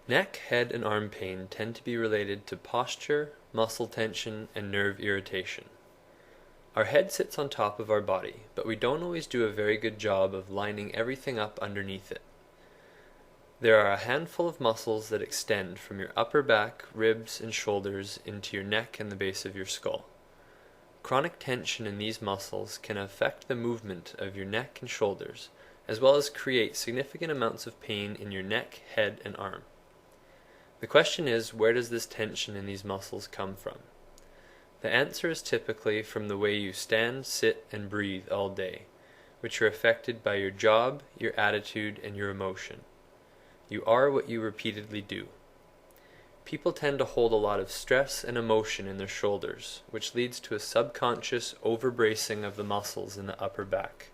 Neck, head, and arm pain tend to be related to posture, muscle tension, and nerve irritation. Our head sits on top of our body, but we don't always do a very good job of lining everything up underneath it. There are a handful of muscles that extend from your upper back, ribs, and shoulders into your neck and the base of your skull. Chronic tension in these muscles can affect the movement of your neck and shoulders, as well as create significant amounts of pain in your neck, head, and arm. The question is, where does this tension in these muscles come from? The answer is typically from the way you stand, sit, and breathe all day, which are affected by your job, your attitude, and your emotion. You are what you repeatedly do. People tend to hold a lot of stress and emotion in their shoulders, which leads to a subconscious overbracing of the muscles in the upper back.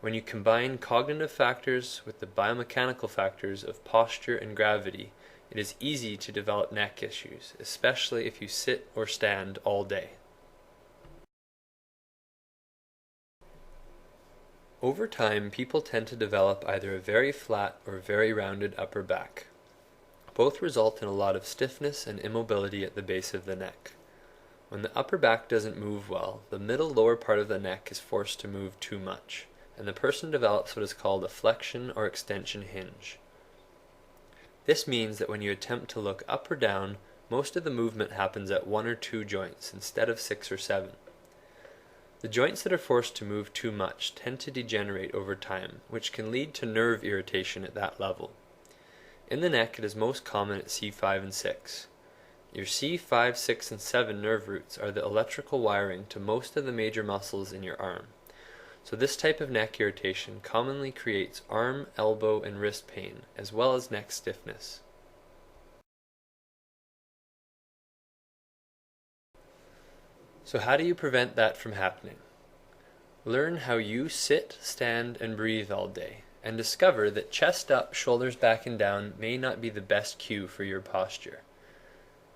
When you combine cognitive factors with the biomechanical factors of posture and gravity, it is easy to develop neck issues, especially if you sit or stand all day. Over time, people tend to develop either a very flat or very rounded upper back. Both result in a lot of stiffness and immobility at the base of the neck. When the upper back doesn't move well, the middle lower part of the neck is forced to move too much, and the person develops what is called a flexion or extension hinge. This means that when you attempt to look up or down, most of the movement happens at 1 or 2 joints instead of 6 or 7. The joints that are forced to move too much tend to degenerate over time, which can lead to nerve irritation at that level. In the neck, it is most common at C5 and 6. Your C5, 6, and 7 nerve roots are the electrical wiring to most of the major muscles in your arm. So this type of neck irritation commonly creates arm, elbow, and wrist pain, as well as neck stiffness. So how do you prevent that from happening? Learn how you sit, stand, and breathe all day, and discover that chest up, shoulders back and down may not be the best cue for your posture.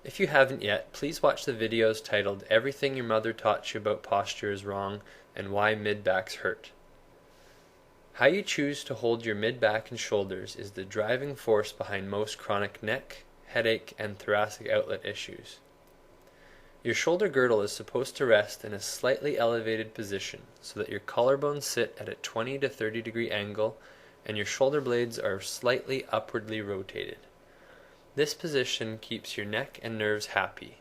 If you haven't yet, please watch the videos titled "Everything Your Mother Taught You About Posture is Wrong" and "Why Mid-Backs Hurt." How you choose to hold your mid-back and shoulders is the driving force behind most chronic neck, headache, and thoracic outlet issues. Your shoulder girdle is supposed to rest in a slightly elevated position so that your collarbones sit at a 20 to 30 degree angle and your shoulder blades are slightly upwardly rotated. This position keeps your neck and nerves happy.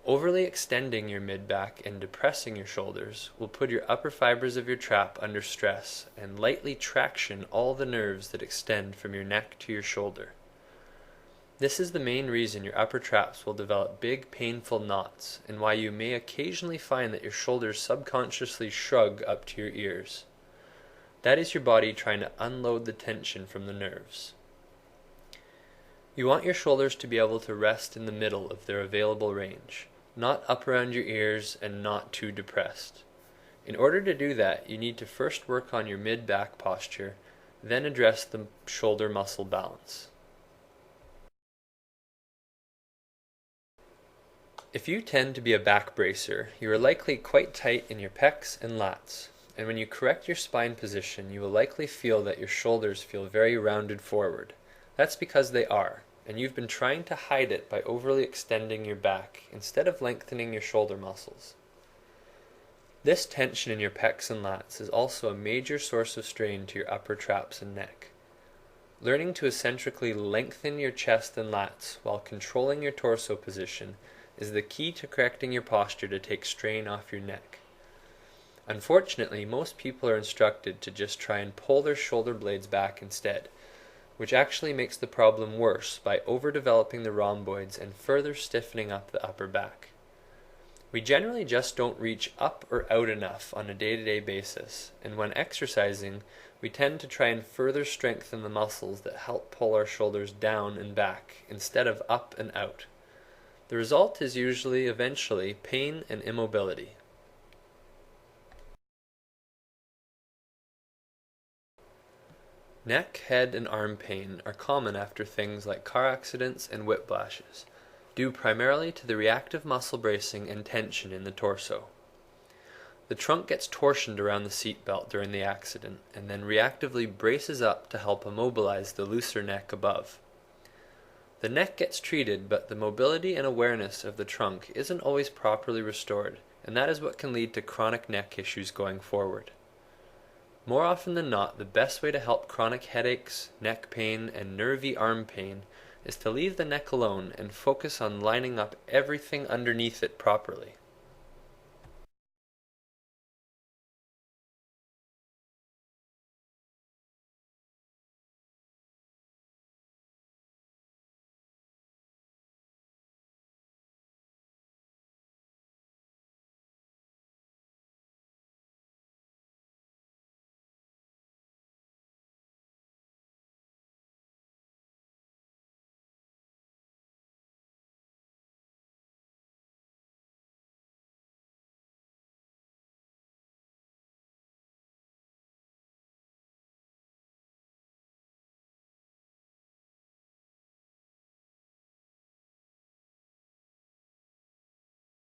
Overly extending your mid-back and depressing your shoulders will put your upper fibers of your trap under stress and lightly traction all the nerves that extend from your neck to your shoulder. This is the main reason your upper traps will develop big, painful knots, and why you may occasionally find that your shoulders subconsciously shrug up to your ears. That is your body trying to unload the tension from the nerves. You want your shoulders to be able to rest in the middle of their available range, not up around your ears and not too depressed. In order to do that, you need to first work on your mid-back posture, then address the shoulder muscle balance. If you tend to be a back bracer, you are likely quite tight in your pecs and lats, and when you correct your spine position, you will likely feel that your shoulders feel very rounded forward. That's because they are, and you've been trying to hide it by overly extending your back instead of lengthening your shoulder muscles. This tension in your pecs and lats is also a major source of strain to your upper traps and neck. Learning to eccentrically lengthen your chest and lats while controlling your torso position is the key to correcting your posture to take strain off your neck. Unfortunately, most people are instructed to just try and pull their shoulder blades back instead, which actually makes the problem worse by overdeveloping the rhomboids and further stiffening up the upper back. We generally just don't reach up or out enough on a day-to-day basis, and when exercising, we tend to try and further strengthen the muscles that help pull our shoulders down and back instead of up and out. The result is usually, eventually, pain and immobility. Neck, head, and arm pain are common after things like car accidents and whiplashes, due primarily to the reactive muscle bracing and tension in the torso. The trunk gets torsioned around the seat belt during the accident, and then reactively braces up to help immobilize the looser neck above. The neck gets treated, but the mobility and awareness of the trunk isn't always properly restored, and that is what can lead to chronic neck issues going forward. More often than not, the best way to help chronic headaches, neck pain, and nervy arm pain is to leave the neck alone and focus on lining up everything underneath it properly.